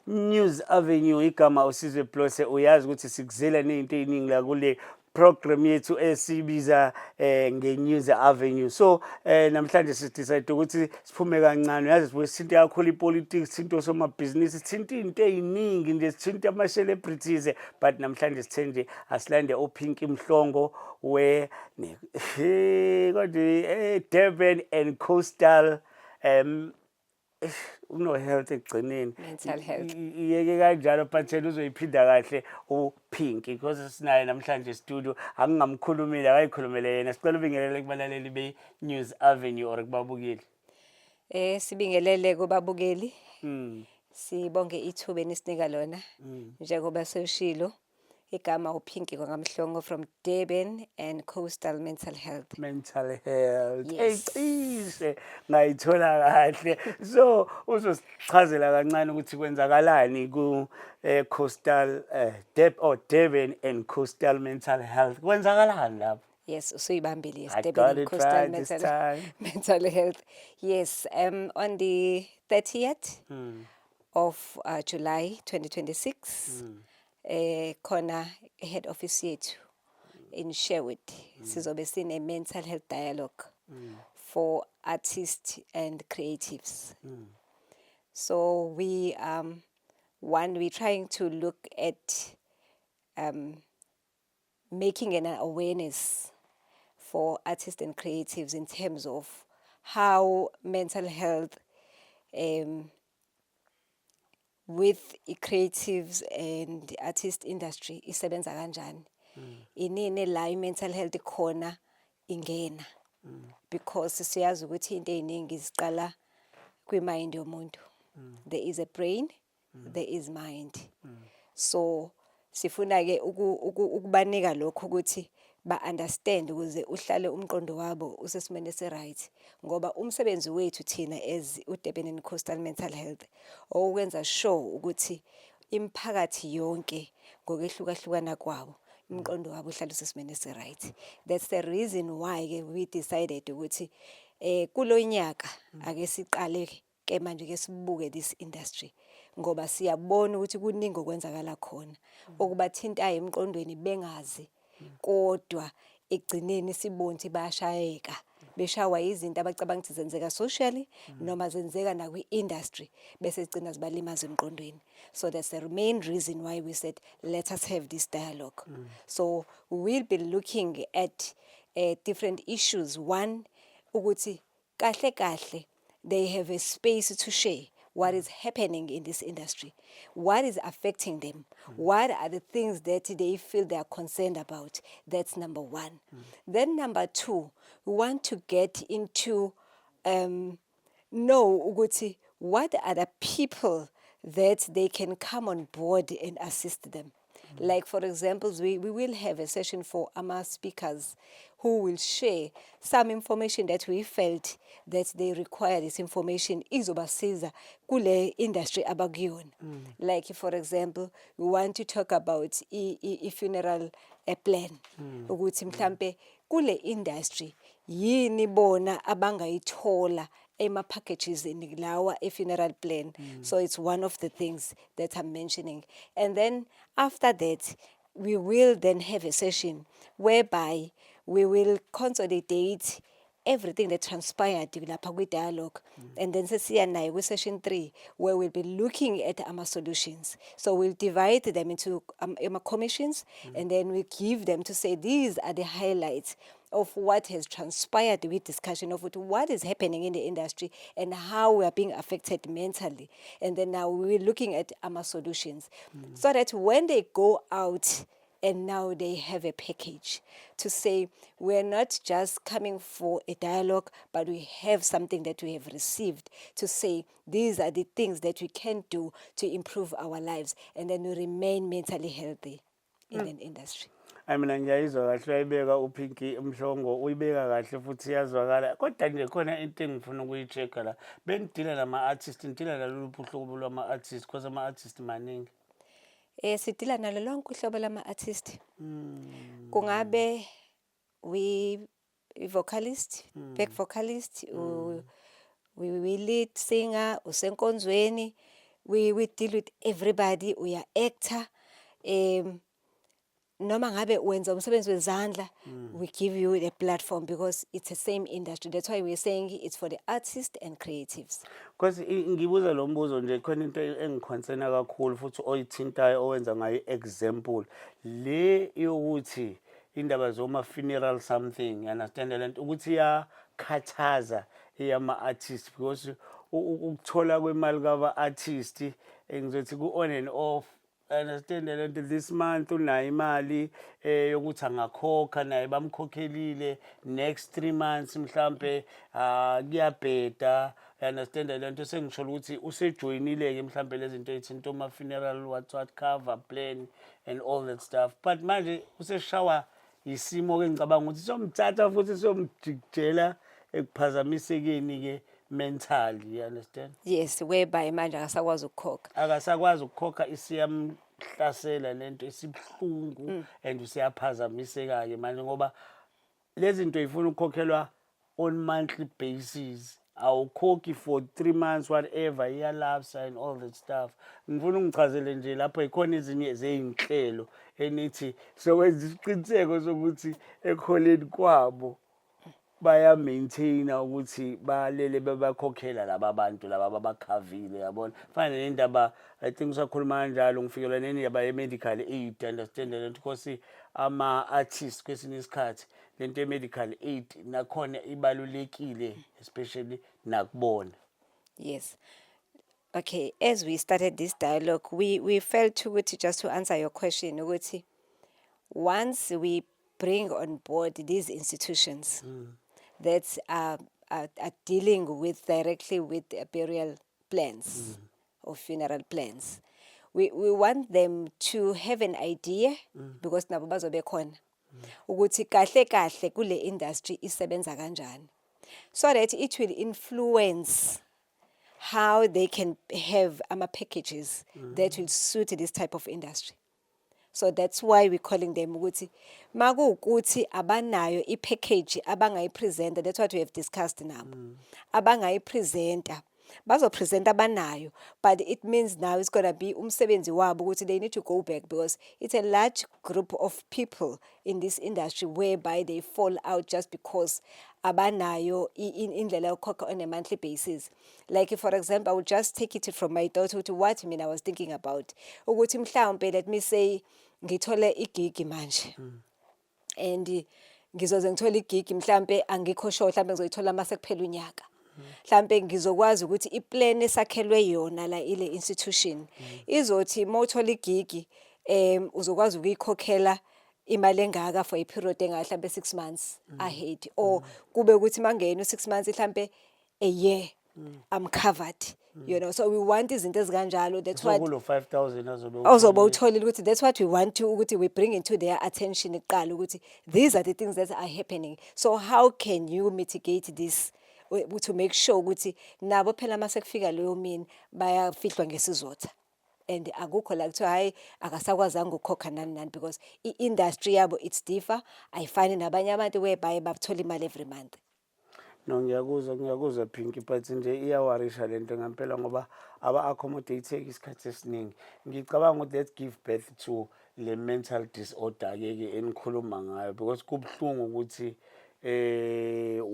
News Avenue igama uSizwe Blose uyazi ukuthi sikuzela nezinto eziningi la kule program yethu esibiza nge-News Avenue. So namhlanje sidecide ukuthi siphume kancane, uyazi sibuye sithinta kakhulu ipolitics, sithinta osomabhizinisi, sithinta izinto eziningi nje, sithinta ama-celebrities, but namhlanje sithe nje asilande uPinky Mhlongo kodwa Durban and Coastal uno-health ekugcineni, Mental health. iyeke kanjalo but yena uzoyiphinda kahle uPinky because sinaye namhlanje studio. Angingamkhulumile akayikhulumele yena. Sicela ubingelele kubalaleli be-News Avenue or kubabukeli. Sibingelele kubabukeli. Sibonge ithuba enisinika lona. Njengoba sewushilo igama uPinky kwaMhlongo from Durban and Coastal Mental Health. Mental health. Yes. Eyicishe ngayithola kahle. So uzosichazela kancane ukuthi kwenzakalani ku Coastal Durban and Coastal Mental Health. Kwenzakalani lapho? Yes, usuyibambile. Yes, I Durban got and it Coastal right this time. Mental Health. Yes, on the 30th of July 2026, khona head office yethu in Sherwood. Sizobe sine mental health dialogue for artists and creatives. So we're trying to look at making an awareness for artists and creatives in terms of how mental health with creatives and the artist industry isebenza kanjani. Inini la mental health khona ingena. Because siyazi ukuthi into eziningi ziqala kwi-mind yomuntu. There is a brain, there is mind. So sifuna ke ukubanika lokho ukuthi ba-understand ukuze uhlale umqondo wabo usesimene se-right. Ngoba umsebenzi wethu thina as uDurban and Coastal Mental Health okwenza sure ukuthi imiphakathi yonke ngokwehlukahlukana kwawo umqondo wabo uhlale usesimene se-right. That's the reason why ke we decided ukuthi kulonyaka ake siqale ke manje ke sibuke this industry ngoba siyabona ukuthi kuningi okwenzakala khona okubathintayo emqondweni bengazi kodwa egcineni sibonke bayashayeka beshawa izinto abacabanga ukuthi zenzeka socially noma zenzeka na kwi-industry bese sigcina zibalimaza emqondweni. So that's the main reason why we said let us have this dialogue. So we will be looking at different issues. One, ukuthi kahle they have a space to share what is happening in this industry, what is affecting them, what are the things that they feel they are concerned about. That's number one. Then number two, we want to get into know ukuthi what are the people that they can come on board and assist them. Like, for example, we will have a session for AMA speakers who will share some information that we felt that they require. This information izobasiza kule industry abakuyona. Like, for example, we want to talk about a funeral plan. Ukuthi mhlambe kule industry yini bona abangayithola packages in lawa a funeral plan. So it's one of the things that I'm mentioning. And then after that, we will then have a session whereby we will consolidate everything that transpired lapha kwi-dialogue. And then sesiya nayo kwi-session 3 where we'll be looking at our solutions. So we'll divide them into commissions and then we give them to say these are the highlights of what has transpired with discussion of what is happening in the industry and how we are being affected mentally. And then now we're looking at our solutions so that when they go out and now they have a package to say we're not just coming for a dialogue, but we have something that we have received to say these are the things that we can do to improve our lives and then we remain mentally healthy in an industry. Mina ngiyayizwa kahle uyayibeka uPinky Mhlongo, uyibeka kahle futhi iyazwakala. Kodwa nje khona into engifuna ukuyi-check la. Benidila nama-artist, nidila naloluphi uhlobo lwama-artist because ama-artist maningi. Sidila nalo lonke uhlobo lama-artist. Kungabe vocalist, back vocalist, we lead singer, usenkonzweni, we deal with everybody, uya actor, noma ngabe wenza umsebenzi wezandla, we give you a platform because it's the same industry. That's why we're saying it's for the artists and creatives. Because ngibuza lo mbuzo nje khona into engikhonsena kakhulu futhi oyithintayo owenza ngayo example le yokuthi indaba zoma funeral something, you understand le nto ukuthi iyakhathaza eyama artists because ukuthola kwemali kaba artist engizothi ku on and off, understand le nto this month unayo imali yokuthi angakhokha naye bamkhokhelile next 3 months mhlambe kuyabheda, understand le nto sengisho ukuthi usejoinile ke mhlambe lezi zinto ezithinta uma funeral what cover plan and all that stuff, but manje useshawa isimo ke ngicabanga ukuthi somthatha futhi somjikjela ekuphazamisekeni ke mentally, you understand? Yes, whereby manje akasakwazi ukukhokha. Akasakwazi ukukhokha isiyamhlasela lento esibhlungu and usiyaphazamiseka ke manje ngoba lezi zinto ifuna ukukhokhelwa on monthly basis, awukhokhi for 3 months whatever, iyalapsa and all that stuff. Ngifuna ungichazele nje lapho ikhona ezinye zeyinhlelo enithi sokwenza isiqiniseko sokuthi ekholeni kwabo baya maintaina ukuthi balele bebakhokhela laba bantu laba abakhavile, yabona. Fana nendaba I think usakhuluma kanjalo ngifikela nendaba ye medical aid, understand lento because ama artists kwesinye isikhathi lento ye medical aid nakhona ibalulekile especially nakubona. Yes. Okay, as we started this dialogue, we felt to just to answer your question, ukuthi once we bring on board these institutions that are dealing with directly with burial plans or funeral plans, we want them to have an idea because nabo bazobe khona ukuthi kahle kahle kule industry isebenza kanjani, so that it will influence how they can have packages that will suit this type of industry. So that's why we're calling them ukuthi makuwukuthi abanayo ipackage abangayipresenta, that's what we have discussed now. Abangayipresenta bazopresenta abanayo, but it means now it's going to be umsebenzi wabo ukuthi they need to go back because it's a large group of people in this industry whereby they fall out just because abanayo indlela yokukhokha on a monthly basis. Like for example, I would just take it from my daughter to what I was thinking about. Ukuthi mhlawumbe let me say ngithole igigi manje and ngizoze ngithole igigi mhlawumbe angikho sure mhlawumbe ngizoyithola mase kuphela unyaka. Mhlawumbe ngizokwazi ukuthi iplan esakhelwe yona la ile institution izothi mawuthola igigi uzokwazi ukuyikhokhela imali engaka for a period engahlambe 6 months ahead, or kube ukuthi mangena u6 months mhlambe a year I'm covered, you know. So we want izinto ezikanjalo, that's what kulo 5000 azobe utholile ukuthi that's what we want to ukuthi we bring into their attention iqala ukuthi these are the things that are happening, so how can you mitigate this to make sure ukuthi nabo phela mase kufika leyo mini bayafihlwa ngesizotha and akukho la kuthiwa hayi akasakwazanga ukukhokha nani because i-industry yabo it's differ, ayifani nabanye abantu whereby bathola imali every month. No, ngiyakuzwa Pinky, but nje iyawarisha lento ngempela ngoba aba-accommodate isikhathi esiningi. Ngicabanga ukuthi let's give birth to le mental disorder ke enikhuluma ngayo because kubuhlungu ukuthi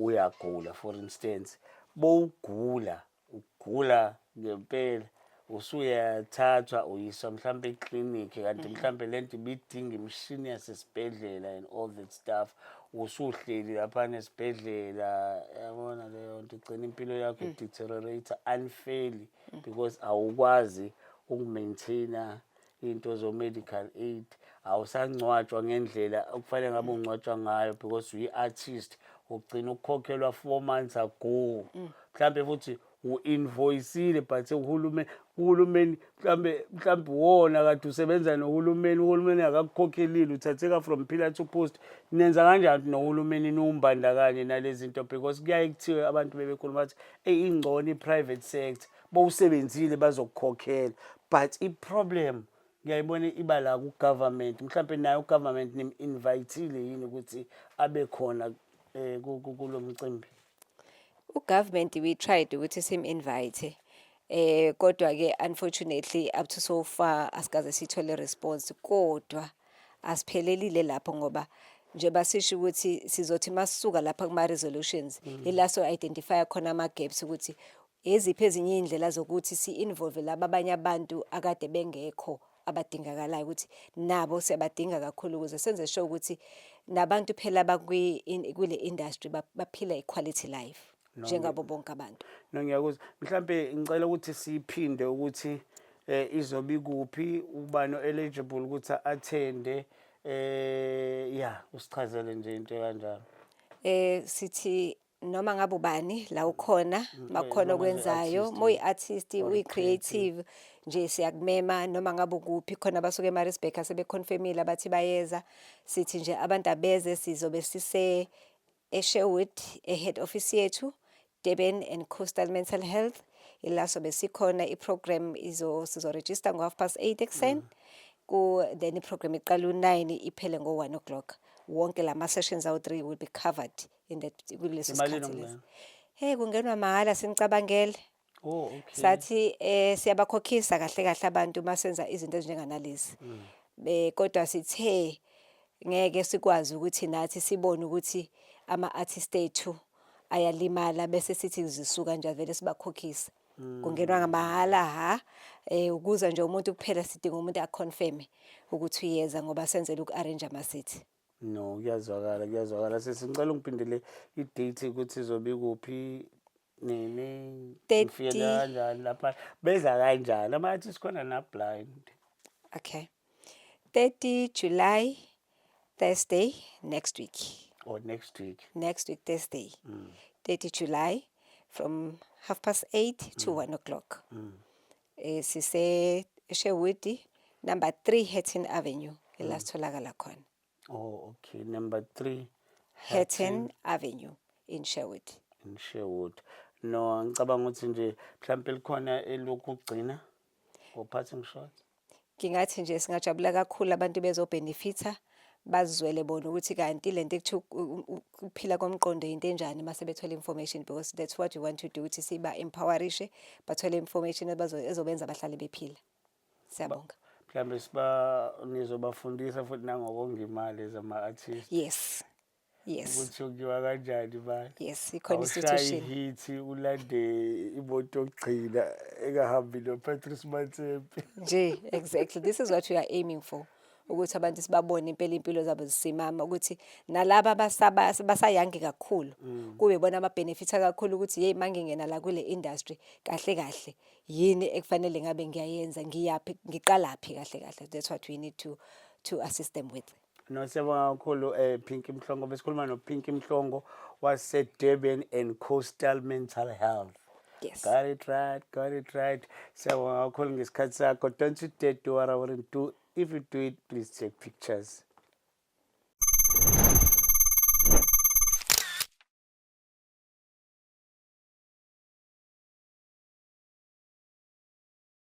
uyagula, for instance bowugula ngempela usuyathathwa uyiswa mhlambe eclinic kanti mhlambe lento ibidinga imishini yasesibhedlela and all that stuff, usuhleli lapha nesibhedlela, yabona leyo nto igcina impilo yakho deteriorate unfairly because awukwazi ukumaintaina into zo medical aid, awusangcwatshwa ngendlela okufanele ngabe ungcwatshwa ngayo because uyi-artist, ugcina ukukhokhelwa 4 months ago mhlambe futhi u-invoiceile but uhulumeni mhlambe wona kade usebenza nohulumeni, uhulumeni akakukhokhelile, uthatheka from pillar to post. Nenza kanjani nohulumeni niwumbandakanye nalezi zinto because kuyaye kuthiwe abantu bebekhuluma bathi ingcono i-private sector bowusebenzile bazokukhokhela, but i-problem ngiyayibona iba la ku-government. Mhlambe nayo u-government nim-invitile yini ukuthi abe khona kulo mcimbi? U-government we tried ukuthi sim-invite Kodwa ke unfortunately up to so far asikaze sithole response, kodwa asiphelelile lapho ngoba njengoba sisho ukuthi sizothi masisuka lapha kuma resolutions ila so identify khona ama gaps ukuthi eziphi ezinye indlela zokuthi si-involve laba abanye abantu akade bengekho abadingakalayo ukuthi nabo siyabadinga kakhulu ukuze senze sure ukuthi nabantu phela kule industry baphila equality life njengabo bonke abantu. No, ngiyakuzwa. Mhlambe ngicela ukuthi siphinde ukuthi izobe kuphi ubani eligible ukuthi attende ya usichazele nje into kanjalo. Sithi noma ngabe ubani la ukhona makhona okwenzayo moyi-artist uyi-creative nje siyakumema noma ngabe ukuphi khona abasuke eMaritzburg asebeconfirmile abathi bayeza. Sithi nje abantu abeze sizobe sise eSherwood head office yethu Durban and Coastal Mental Health ila sobe sikhona iprogram sizoregister ngo8:30 ekuseni then iprogram iqala u9 iphele ngo1 o'clock. Wonke lama sessions awu3 will be covered in that kuleso sikhathi. Hey kungenwa mahala sinicabangele. Oh okay. Sathi siyabakhokhisa kahle kahle abantu masenza izinto ezinjenganalezi. Kodwa sithe ngeke sikwazi ukuthi nathi sibone ukuthi ama artist ethu ayalimala bese sithi zisuka nje vele sibakhokhisa. Kungenwa ngamahala ha ukuza nje umuntu kuphela sidinga umuntu aconfirm ukuthi uyeza ngoba senzele uku-arrange ama-seat. No, kuyazwakala. Sesicela ungiphindele i-date ukuthi izobe kuphi nini ngifike kanjani lapha beza kanjani ama-artists khona na blind. Okay. 30 July, Thursday, next week. Or next week. Next week, Thursday. 30 July, from 8:30 to 1 o'clock. Sise Sherwood, number 3 Hatton Avenue, elasitholakala khona. Oh, okay. Number 3 Hatton Avenue in Sherwood. In Sherwood. No, ngicabanga ukuthi nje mhlawumbe likhona elokhu ugcina or parting shot. Ngingathi nje singajabula kakhulu abantu bezobenefita bazizwele bona ukuthi kanti lento ekuthi ukuphila komqondo into enjani mase bethola information, because that's what we want to do ukuthi siba empowerishe bathole information ezobenza bahlale bephila. Siyabonga. Mhlawumbe nizobafundisa futhi nangokonga imali zama-artists. Yes. Ukuthi ukiwa kanjani imali. Yes, i-constitution. Hithi ulande imoto yokugcina engahambi noPatrice Motsepe. Nje, exactly. This is what we are aiming for. Ukuthi abantu sibabone impilo zabo zisimama ukuthi nalaba basayangi kakhulu kube bona ama-benefits kakhulu ukuthi hey mangingena la kule industry kahle yini ekufanele ngabe ngiyayenza ngiyaphi ngiqalaphi kahle. That's what we need to assist them with. No, siyabonga kakhulu Pinky Mhlongo. Besikhuluma no Pinky Mhlongo wase Durban and Coastal Mental Health. Yes. Got it right. Siyabonga kakhulu ngesikhathi sakho. Don't you dare do what I wouldn't do. If you do it, please take pictures.